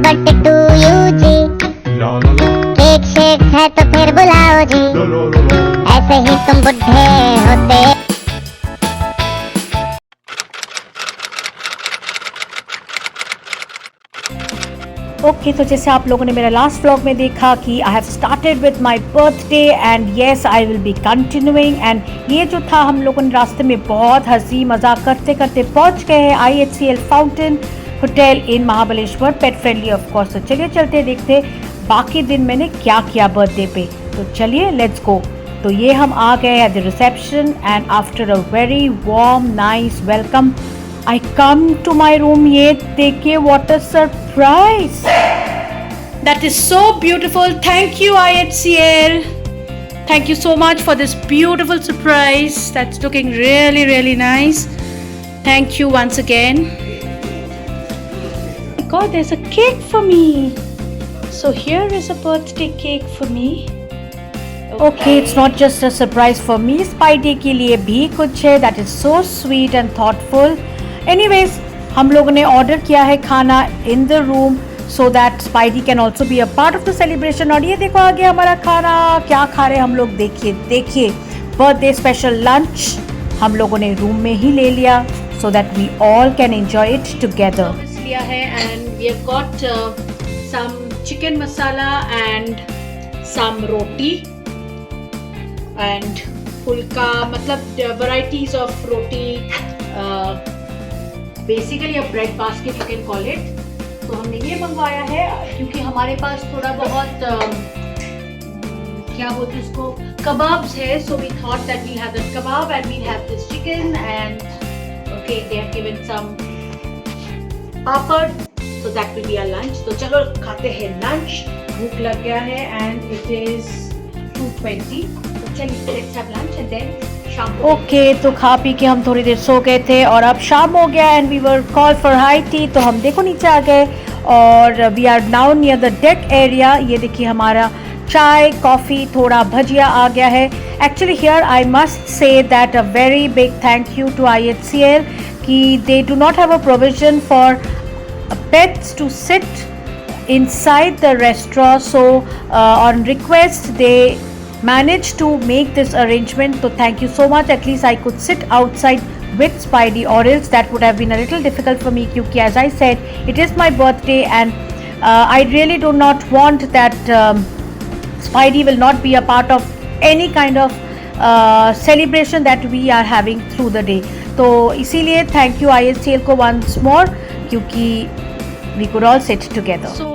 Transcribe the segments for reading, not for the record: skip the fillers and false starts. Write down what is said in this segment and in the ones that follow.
Birthday to you ji. Cake shake है तो फिर बुलाओ जी, ऐसे ही तुम बुढ़े होते। ओके तो जैसे आप लोगों ने मेरा लास्ट व्लॉग में देखा कि I have started with my birthday and yes I will be continuing. And ये जो था, हम लोगों ने रास्ते में बहुत हंसी मजाक करते करते पहुंच गए हैं IHCL fountain hotel in Mahabaleshwar, pet friendly of course. तो चलिए चलते देखते बाकी दिन मैंने क्या किया बर्थडे पे। तो चलिए लेट्स गो। तो ये हम आ गए at the reception and after a very warm nice welcome I come to my room. ये देखिए, what a surprise! That is so beautiful. Thank you IHCL. Thank you so much for this beautiful surprise. That's looking really really nice. Thank you once again. Oh my God, there's a cake for me. So here is a birthday cake for me. Okay, it's not just a surprise for me. Spidey के लिए भी कुछ है. That is so sweet and thoughtful. Anyways, हम लोगों ने order किया है खाना in the room so that spidey can also be a part of the celebration. और ये देखो आगे हमारा खाना, क्या खा रहे हैं हम लोग, देखिए बर्थडे स्पेशल लंच हम लोगों ने रूम में ही ले लिया so that we all can enjoy it together. लिया है and we have got some chicken masala and some roti and phulka, मतलब varieties of roti, basically a bread basket you can call it. तो हमने ये मंगवाया है क्योंकि हमारे पास थोड़ा बहुत क्या बोलते हैं इसको, कबाब्स है। So we thought that we have that kebab and we have this chicken and okay they have given some papad, so that will be our lunch. तो चलो खाते हैं लंच, भूख लग गया है एंड इट इज 2:20। तो चलिए let's have lunch and then okay तो खा पी के हम थोड़ी देर सो गए थे और अब शाम हो गया and we were call for high tea. तो हम देखो नीचे आ गए और we are now near the deck area. ये देखिए हमारा चाय कॉफ़ी थोड़ा भजिया आ गया है। Actually here I must say that a very big thank you to IHCL कि they do not have a provision for pets to sit inside the restaurant, so on request they managed to make this arrangement. So thank you so much. At least I could sit outside with Spidey, or else that would have been a little difficult for me because as I said it is my birthday and I really do not want that Spidey will not be a part of any kind of celebration that we are having through the day. तो इसीलिए thank you IHCL को once more क्योंकि we could all sit together. So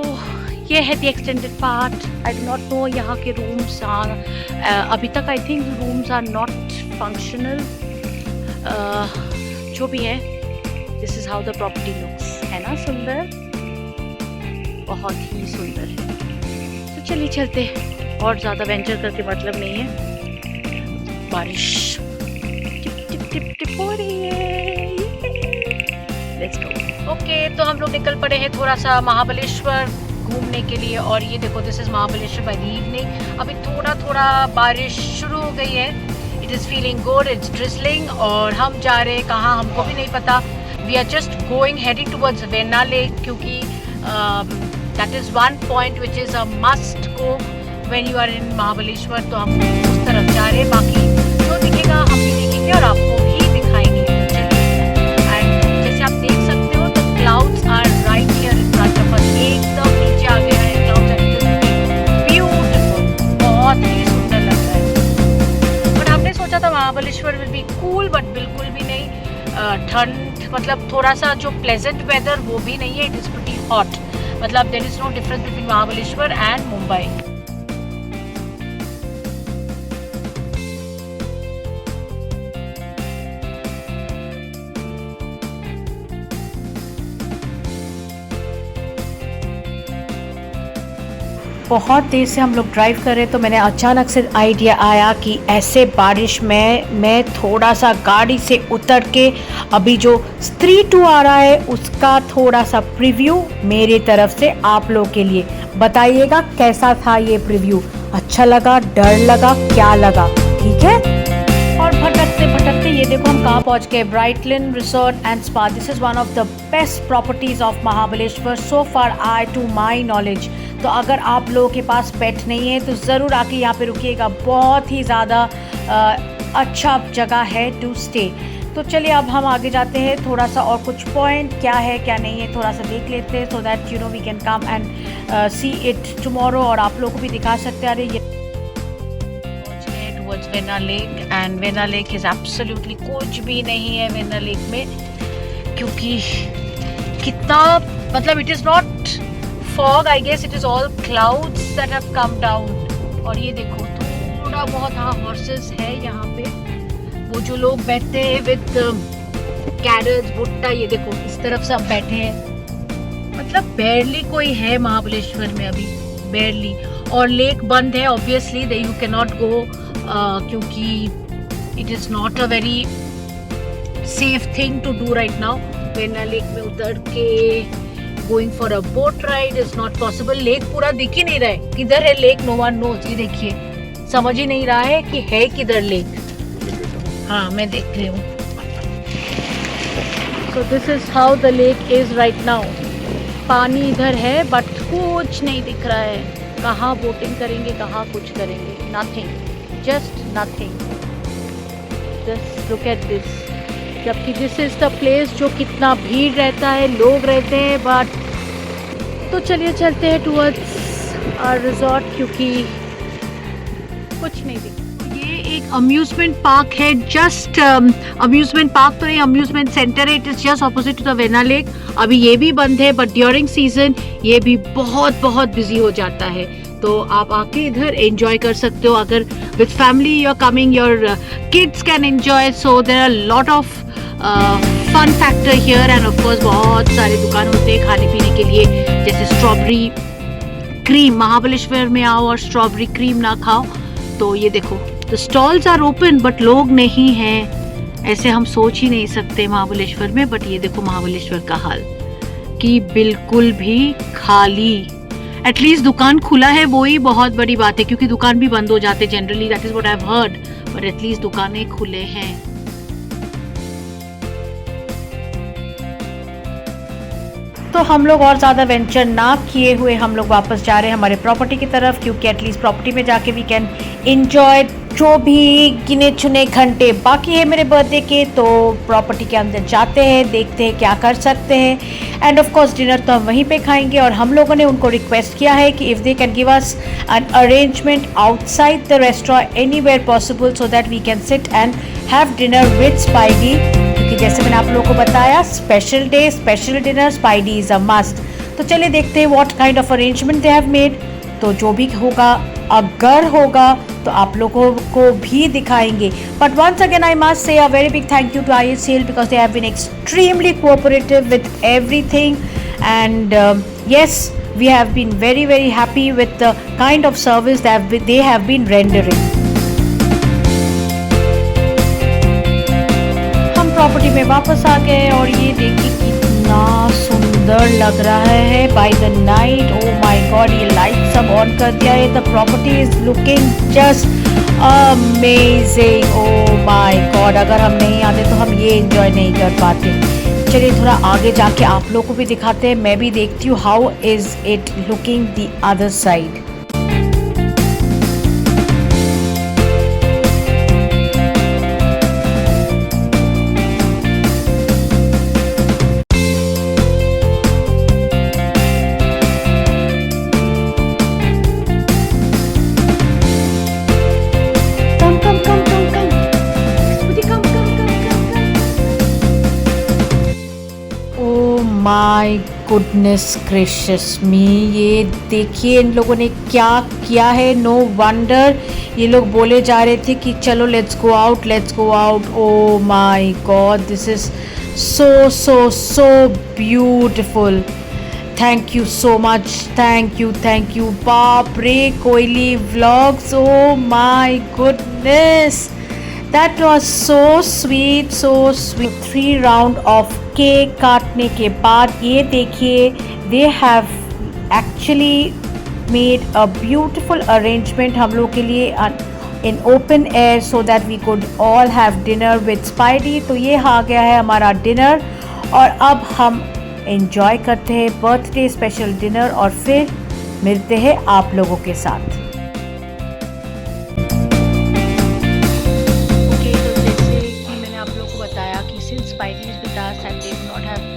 ये है the extended part. I do not know यहाँ के rooms अभी तक I think rooms are not functional, जो भी है this is how the property looks, है ना सुंदर, बहुत ही सुंदर है। तो चलिए चलते, और ज़्यादा वेंचर करके मतलब नहीं है। बारिश टिप टिप टिप टिप हो रही है। Let's go. ओके तो हम लोग निकल पड़े हैं थोड़ा सा महाबलेश्वर घूमने के लिए। और ये देखो this is Mahabaleshwar by the evening. अभी थोड़ा थोड़ा बारिश शुरू हो गई है। It is feeling good, it's drizzling. और हम जा रहे हैं कहाँ हमको भी नहीं पता। We are just going heading towards Venna lake क्योंकि that is one point which is a must go when you are in Mahabaleshwar. तो हम उस तरफ जा रहे हैं, बाकी जो दिखेगा हम भी देखेंगे और आपको भी दिखाएंगे। एंड जैसे आप देख सकते हो तो clouds are right here in front of us. एकदम आ गया है क्लाउड्स एंड ब्यूटीफुल, बहुत ही सुंदर लग रहा है। बट हमने सोचा था Mahabaleshwar will be cool, but बिल्कुल भी नहीं। ठंड मतलब थोड़ा सा जो प्लेजेंट वेदर वो भी नहीं है, इट इज़ प्रीटी हॉट। मतलब there is no difference between Mahabaleshwar and Mumbai. बहुत देर से हम लोग ड्राइव कर रहे तो मैंने अचानक से आइडिया आया कि ऐसे बारिश में मैं थोड़ा सा गाड़ी से उतर के अभी जो स्त्री 2 आ रहा है उसका थोड़ा सा प्रीव्यू मेरे तरफ से आप लोग के लिए। बताइएगा कैसा था ये प्रीव्यू, अच्छा लगा, डर लगा, क्या लगा, ठीक है। और भटक भटकते भटकते ये देखो हम कहाँ पहुँच गए, Brightlin resort and spa. This is one of the best properties of Mahabaleshwar so far I to my knowledge. तो अगर आप लोगों के पास पेट नहीं है तो ज़रूर आके यहाँ पे रुकिएगा, बहुत ही ज़्यादा अच्छा जगह है टू स्टे। तो चलिए अब हम आगे जाते हैं, थोड़ा सा और कुछ पॉइंट क्या है क्या नहीं है थोड़ा सा देख लेते हैं, so that you know we can come and see it tomorrow और आप लोगों को भी दिखा सकते हैं। अरे ये towards vena lake and vena lake is absolutely कुछ भी नहीं है वेना लेक में, क्योंकि कितना मतलब it is not fog, I guess it is all clouds that have come down. और ये देखो थोड़ा बहुत हाँ हॉर्सेस है यहाँ पे, वो जो लोग बैठते हैं विद कैरेट्स भुट्टा, ये देखो इस तरफ सब बैठे हैं। मतलब बैरली कोई है महाबलेश्वर में अभी, बैरली। और लेक बंद है obviously, they you can not go क्योंकि it is not a very safe thing to do right now. Venna lake में उतर के going for a boat ride is not possible. Lake पूरा दिख ही नहीं रहा है, किधर है लेक नो वन नोज। ये देखिए समझ ही नहीं रहा है कि है किधर लेक। हाँ मैं देख रही हूँ। So this is how the lake is right now. पानी इधर है बट कुछ नहीं दिख रहा है, कहाँ बोटिंग करेंगे कहाँ कुछ करेंगे, nothing, just nothing. Just look at this. जबकि दिस इज द प्लेस जो कितना भीड़ रहता है, लोग रहते हैं, बट तो चलिए चलते हैं टुवर्ड्स आवर रिजॉर्ट क्योंकि कुछ नहीं दिख। एक अम्यूजमेंट पार्क है, जस्ट अम्यूजमेंट पार्क तो नहीं, अम्यूजमेंट सेंटर है, it is just opposite to the Venna lake. अभी ये भी बंद है बट ड्यूरिंग सीजन ये भी बहुत बहुत बिजी हो जाता है, तो आप आके इधर एंजॉय कर सकते हो। अगर with family you are coming, your kids can enjoy, so there are lot of fun factor here and of course बहुत सारे दुकान होते हैं खाने पीने के लिए, जैसे स्ट्रॉबेरी क्रीम। महाबलेश्वर में आओ और स्ट्रॉबेरी क्रीम ना खाओ। तो ये देखो the stalls are open but लोग नहीं हैं, ऐसे हम सोच ही नहीं सकते महाबलेश्वर में। बट ये देखो महाबलेश्वर का हाल कि बिल्कुल भी खाली। एटलीस्ट दुकान खुला है वो ही बहुत बड़ी बात है, क्योंकि दुकान भी बंद हो जाते generally, that is what I have heard, but at least दुकानें खुले हैं। तो हम लोग और ज़्यादा वेंचर ना किए हुए हम लोग वापस जा रहे हैं हमारे प्रॉपर्टी की तरफ, क्योंकि एटलीस्ट प्रॉपर्टी में जाके वी कैन इंजॉय जो भी गिने चुने घंटे बाकी है मेरे बर्थडे के। तो प्रॉपर्टी के अंदर जाते हैं, देखते हैं क्या कर सकते हैं, एंड ऑफ कोर्स डिनर तो हम वहीं पे खाएंगे। और हम लोगों ने उनको रिक्वेस्ट किया है कि if they can give us an arrangement outside the restaurant anywhere possible, so that we can sit and have dinner with Spidey. क्योंकि जैसे मैंने आप लोगों को बताया, special day special dinner, Spidey is a must. तो चलिए देखते हैं what kind of arrangement they have made. तो जो भी होगा, अगर होगा तो आप लोगों को भी दिखाएंगे। But once again I must say a very big thank you to IHCL because they have been extremely cooperative with everything, and yes, we have been very very happy with the kind of service that they have been rendering. हम property में वापस आ गए और ये देखिए कितना सुंदर लग रहा है by the night. O my God, ये लाइट सब ऑन कर दिया है, the property is looking just amazing. O my God, अगर हम नहीं आते तो हम ये एंजॉय नहीं कर पाते। चलिए थोड़ा आगे जाके आप लोगों को भी दिखाते हैं, मैं भी देखती हूँ how is it looking the other side. My goodness gracious me, ये देखिए इन लोगों ने क्या किया है। नो वंडर ये लोग बोले जा रहे थे कि चलो let's go out, let's go out. Oh my God, this is so so so beautiful. Thank you so much, thank you. बाप रे, Koyli vlogs, oh my goodness, that was so sweet, so sweet. 3 round of cake काटने के बाद ये देखिए they have actually made a beautiful arrangement हम लोग के लिए in open air so that we could all have dinner with Spidey. तो ये आ गया है हमारा डिनर और अब हम एंजॉय करते हैं बर्थडे स्पेशल डिनर और फिर मिलते हैं आप लोगों के साथ। ओके, तो जैसे कि मैंने आप लोगों को बताया कि since spidey is with us and they do not have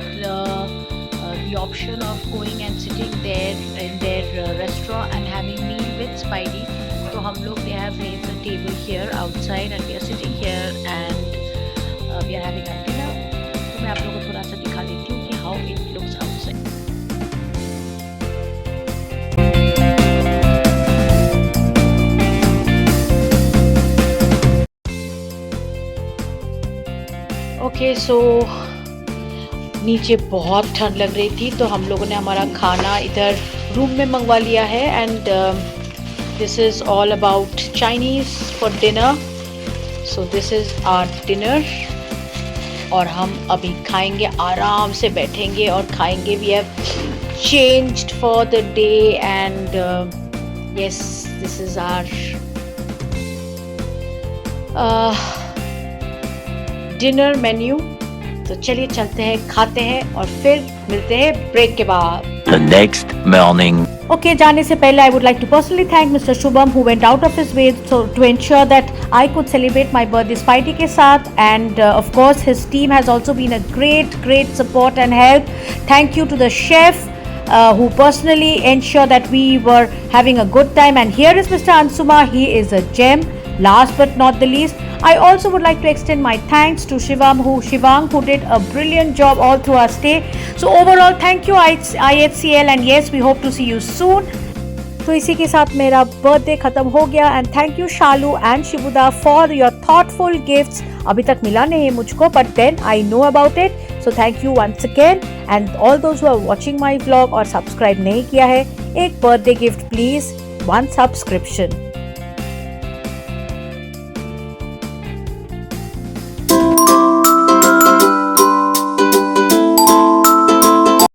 the option of going and sitting there in their restaurant and having meal with Spidey, तो हम लोग they have raised a table here outside and we are sitting here and we are having a dinner। तो मैं आप लोगों को थोड़ा सा दिखा देती हूँ कि how it looks outside। Okay, so नीचे बहुत ठंड लग रही थी तो हम लोगों ने हमारा खाना इधर रूम में मंगवा लिया है and this is all about Chinese for dinner. So this is our dinner और हम अभी खाएंगे, आराम से बैठेंगे और खाएंगे। We have changed for the day and yes, this is our dinner menu. तो चलिए चलते हैं, खाते हैं और फिर मिलते हैं ब्रेक के बाद। The next morning. Okay, जाने से पहले I would like to personally thank Mr. Shubham who went out of his way to ensure that I could celebrate my birthday Spidey के साथ and of course his team has also been a great support and help. Thank you to the chef who personally ensured that we were having a good time, and here is Mr. Ansuma, he is a gem. Last but not the least, I also would like to extend my thanks to Shivang who did a brilliant job all through our stay. So overall, thank you IHCL and yes, we hope to see you soon. तो इसी के साथ मेरा birthday खत्म हो गया and thank you Shalu and Shibuda for your thoughtful gifts. अभी तक मिला नहीं है मुझको but then I know about it, so thank you once again and all those who are watching my vlog और सब्सक्राइब नहीं किया है, एक birthday gift please, one subscription.